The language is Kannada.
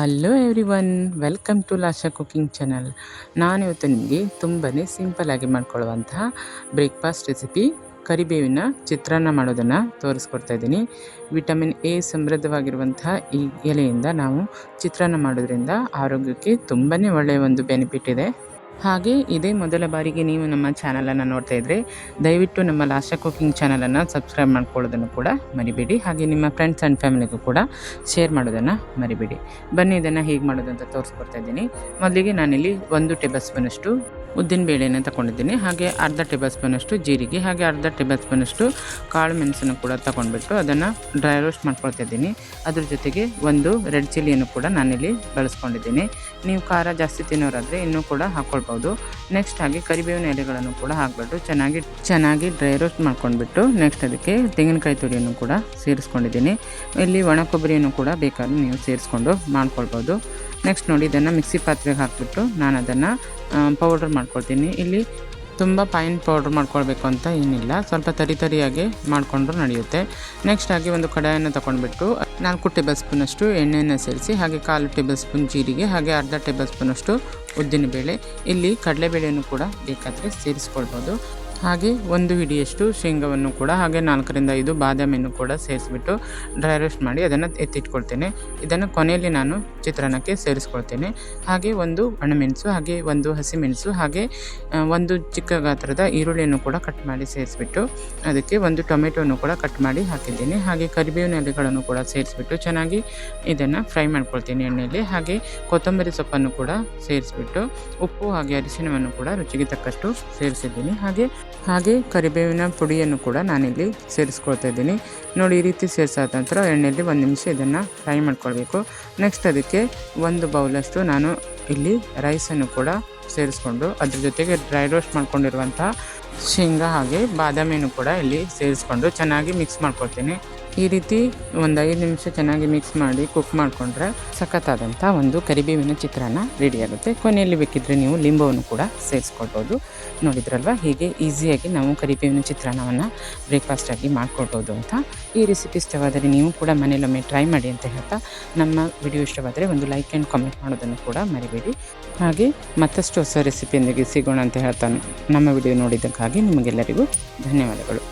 Hello everyone, welcome to Lasha cooking channel. ನಾನಿವತ್ತು ನಿಮಗೆ ತುಂಬಾ ಸಿಂಪಲ್ಲಾಗಿ ಮಾಡ್ಕೊಳ್ಳುವಂತಹ ಬ್ರೇಕ್ಫಾಸ್ಟ್ ರೆಸಿಪಿ ಕರಿಬೇವಿನ ಚಿತ್ರಾನ್ನ ಮಾಡೋದನ್ನು ತೋರಿಸ್ಕೊಡ್ತಾ ಇದ್ದೀನಿ. ವಿಟಮಿನ್ ಎ ಸಮೃದ್ಧವಾಗಿರುವಂತಹ ಈ ಎಲೆಯಿಂದ ನಾವು ಚಿತ್ರಾನ್ನ ಮಾಡೋದ್ರಿಂದ ಆರೋಗ್ಯಕ್ಕೆ ತುಂಬಾ ಒಳ್ಳೆಯ ಒಂದು ಬೆನಿಫಿಟ್ ಇದೆ. ಹಾಗೆ ಇದೇ ಮೊದಲ ಬಾರಿಗೆ ನೀವು ನಮ್ಮ ಚಾನಲನ್ನು ನೋಡ್ತಾ ಇದ್ದರೆ ದಯವಿಟ್ಟು ನಮ್ಮ ಲಾಶಾ ಕುಕಿಂಗ್ ಚಾನಲನ್ನು ಸಬ್ಸ್ಕ್ರೈಬ್ ಮಾಡ್ಕೊಳ್ಳೋದನ್ನು ಕೂಡ ಮರಿಬೇಡಿ. ಹಾಗೆ ನಿಮ್ಮ ಫ್ರೆಂಡ್ಸ್ ಆ್ಯಂಡ್ ಫ್ಯಾಮಿಲಿಗೂ ಕೂಡ ಶೇರ್ ಮಾಡೋದನ್ನು ಮರಿಬೇಡಿ. ಬನ್ನಿ ಇದನ್ನು ಹೇಗೆ ಮಾಡೋದು ಅಂತ ತೋರಿಸ್ಕೊಡ್ತಾ ಇದ್ದೀನಿ. ಮೊದಲಿಗೆ ನಾನಿಲ್ಲಿ 1 ಟೇಬಲ್ ಸ್ಪೂನಷ್ಟು ಉದ್ದಿನಬೇಳೆಯನ್ನು ತಗೊಂಡಿದ್ದೀನಿ. ಹಾಗೆ ಅರ್ಧ ಟೇಬಲ್ ಸ್ಪೂನಷ್ಟು ಜೀರಿಗೆ, ಹಾಗೆ ಅರ್ಧ ಟೇಬಲ್ ಸ್ಪೂನಷ್ಟು ಕಾಳು ಮೆಣಸನ್ನು ಕೂಡ ತಗೊಂಡ್ಬಿಟ್ಟು ಅದನ್ನು ಡ್ರೈ ರೋಸ್ಟ್ ಮಾಡ್ಕೊಳ್ತಾ ಇದ್ದೀನಿ. ಅದ್ರ ಜೊತೆಗೆ 1 ರೆಡ್ ಚಿಲ್ಲಿಯನ್ನು ಕೂಡ ನಾನಿಲ್ಲಿ ಬಳಸ್ಕೊಂಡಿದ್ದೀನಿ. ನೀವು ಖಾರ ಜಾಸ್ತಿ ತಿನ್ನೋರಾದರೆ ಇನ್ನೂ ಕೂಡ ಹಾಕ್ಕೊಳ್ಬೋದು. ನೆಕ್ಸ್ಟ್ ಹಾಗೆ ಕರಿಬೇವಿನ ಎಲೆಗಳನ್ನು ಕೂಡ ಹಾಕ್ಬಿಟ್ಟು ಚೆನ್ನಾಗಿ ಡ್ರೈ ರೋಸ್ಟ್ ಮಾಡ್ಕೊಂಡ್ಬಿಟ್ಟು ನೆಕ್ಸ್ಟ್ ಅದಕ್ಕೆ ತೆಂಗಿನಕಾಯಿ ತುರಿಯನ್ನು ಕೂಡ ಸೇರಿಸ್ಕೊಂಡಿದ್ದೀನಿ. ಇಲ್ಲಿ ಒಣ ಕೊಬ್ಬರಿಯನ್ನು ಕೂಡ ಬೇಕಾದ್ರೆ ನೀವು ಸೇರಿಸ್ಕೊಂಡು ಮಾಡ್ಕೊಳ್ಬೋದು. ನೆಕ್ಸ್ಟ್ ನೋಡಿ, ಇದನ್ನು ಮಿಕ್ಸಿ ಪಾತ್ರೆಗೆ ಹಾಕಿಬಿಟ್ಟು ನಾನು ಅದನ್ನು ಪೌಡ್ರ್ ಮಾಡ್ಕೊಳ್ತೀನಿ. ಇಲ್ಲಿ ತುಂಬ ಫೈನ್ ಪೌಡ್ರ್ ಮಾಡ್ಕೊಳ್ಬೇಕು ಅಂತ ಏನಿಲ್ಲ, ಸ್ವಲ್ಪ ತರಿಯಾಗಿ ಮಾಡಿಕೊಂಡ್ರೂ ನಡೆಯುತ್ತೆ. ನೆಕ್ಸ್ಟ್ ಹಾಗೆ ಒಂದು ಕಡಾಯನ್ನು ತಗೊಂಡ್ಬಿಟ್ಟು 4 ಟೇಬಲ್ ಸ್ಪೂನಷ್ಟು ಎಣ್ಣೆಯನ್ನು ಸೇರಿಸಿ, ಹಾಗೆ 1/4 ಟೇಬಲ್ ಸ್ಪೂನ್ ಜೀರಿಗೆ, ಹಾಗೆ ಅರ್ಧ ಟೇಬಲ್ ಸ್ಪೂನಷ್ಟು ಉದ್ದಿನಬೇಳೆ, ಇಲ್ಲಿ ಕಡಲೆಬೇಳೆಯನ್ನು ಕೂಡ ಬೇಕಾದರೆ ಸೇರಿಸ್ಕೊಳ್ಬೋದು. ಹಾಗೆ 1 ಹಿಡಿಯಷ್ಟು ಶೇಂಗಾವನ್ನು ಕೂಡ, ಹಾಗೆ 4 ರಿಂದ 5 ಬಾದಾಮಿಯನ್ನು ಕೂಡ ಸೇರಿಸ್ಬಿಟ್ಟು ಡ್ರೈ ರೋಸ್ಟ್ ಮಾಡಿ ಅದನ್ನು ಎತ್ತಿಟ್ಕೊಳ್ತೇನೆ. ಇದನ್ನು ಕೊನೆಯಲ್ಲಿ ನಾನು ಚಿತ್ರಾನ್ನಕ್ಕೆ ಸೇರಿಸ್ಕೊಳ್ತೇನೆ. ಹಾಗೆ 1 ಒಣಮೆಣಸು, ಹಾಗೆ 1 ಹಸಿಮೆಣಸು, ಹಾಗೆ 1 ಚಿಕ್ಕ ಗಾತ್ರದ ಈರುಳ್ಳಿಯನ್ನು ಕೂಡ ಕಟ್ ಮಾಡಿ ಸೇರಿಸ್ಬಿಟ್ಟು ಅದಕ್ಕೆ 1 ಟೊಮೆಟೊವನ್ನು ಕೂಡ ಕಟ್ ಮಾಡಿ ಹಾಕಿದ್ದೀನಿ. ಹಾಗೆ ಕರಿಬೇವಿನ ಎಲೆಗಳನ್ನು ಕೂಡ ಸೇರಿಸ್ಬಿಟ್ಟು ಚೆನ್ನಾಗಿ ಇದನ್ನು ಫ್ರೈ ಮಾಡ್ಕೊಳ್ತೀನಿ ಎಣ್ಣೆಯಲ್ಲಿ. ಹಾಗೆ ಕೊತ್ತಂಬರಿ ಸೊಪ್ಪನ್ನು ಕೂಡ ಸೇರಿಸ್ಬಿಟ್ಟು ಉಪ್ಪು ಹಾಗೆ ಅರಿಶಿಣವನ್ನು ಕೂಡ ರುಚಿಗೆ ತಕ್ಕಷ್ಟು ಸೇರಿಸಿದ್ದೀನಿ. ಹಾಗೆ ಕರಿಬೇವಿನ ಪುಡಿಯನ್ನು ಕೂಡ ನಾನಿಲ್ಲಿ ಸೇರಿಸ್ಕೊಳ್ತಾ ಇದ್ದೀನಿ. ನೋಡಿ, ಈ ರೀತಿ ಸೇರಿಸಾದ ನಂತರ ಎಣ್ಣೆಯಲ್ಲಿ 1 ನಿಮಿಷ ಇದನ್ನು ಫ್ರೈ ಮಾಡ್ಕೊಳ್ಬೇಕು. ನೆಕ್ಸ್ಟ್ ಅದಕ್ಕೆ 1 ಬೌಲಷ್ಟು ನಾನು ಇಲ್ಲಿ ರೈಸನ್ನು ಕೂಡ ಸೇರಿಸ್ಕೊಂಡು ಅದ್ರ ಜೊತೆಗೆ ಡ್ರೈ ರೋಸ್ಟ್ ಮಾಡ್ಕೊಂಡಿರುವಂಥ ಶೇಂಗಾ ಹಾಗೆ ಬಾದಾಮಿಯನ್ನು ಕೂಡ ಇಲ್ಲಿ ಸೇರಿಸ್ಕೊಂಡು ಚೆನ್ನಾಗಿ ಮಿಕ್ಸ್ ಮಾಡ್ಕೊಳ್ತೀನಿ. ಈ ರೀತಿ 1 5 ನಿಮಿಷ ಚೆನ್ನಾಗಿ ಮಿಕ್ಸ್ ಮಾಡಿ ಕುಕ್ ಮಾಡಿಕೊಂಡ್ರೆ ಸಖತ್ತಾದಂಥ ಒಂದು ಕರಿಬೇವಿನ ಚಿತ್ರಾನ್ನ ರೆಡಿಯಾಗುತ್ತೆ. ಕೊನೆಯಲ್ಲಿ ಬೇಕಿದ್ದರೆ ನೀವು ಲಿಂಬವನ್ನು ಕೂಡ ಸೇರಿಸ್ಕೊಳ್ಬೋದು. ನೋಡಿದ್ರಲ್ವ ಹೇಗೆ ಈಸಿಯಾಗಿ ನಾವು ಕರಿಬೇವಿನ ಚಿತ್ರಾನ್ನವನ್ನು ಬ್ರೇಕ್ಫಾಸ್ಟಾಗಿ ಮಾಡ್ಕೊಳ್ಬೋದು ಅಂತ. ಈ ರೆಸಿಪಿ ಇಷ್ಟವಾದರೆ ನೀವು ಕೂಡ ಮನೆಯಲ್ಲೊಮ್ಮೆ ಟ್ರೈ ಮಾಡಿ ಅಂತ ಹೇಳ್ತಾ, ನಮ್ಮ ವಿಡಿಯೋ ಇಷ್ಟವಾದರೆ ಒಂದು ಲೈಕ್ ಆ್ಯಂಡ್ ಕಾಮೆಂಟ್ ಮಾಡೋದನ್ನು ಕೂಡ ಮರಿಬೇಡಿ. ಹಾಗೆ ಮತ್ತಷ್ಟು ಹೊಸ ರೆಸಿಪಿಯೊಂದಿಗೆ ಸಿಗೋಣ ಅಂತ ಹೇಳ್ತಾನೆ. ನಮ್ಮ ವಿಡಿಯೋ ನೋಡಿದ್ದಕ್ಕಾಗಿ ನಿಮಗೆಲ್ಲರಿಗೂ ಧನ್ಯವಾದಗಳು.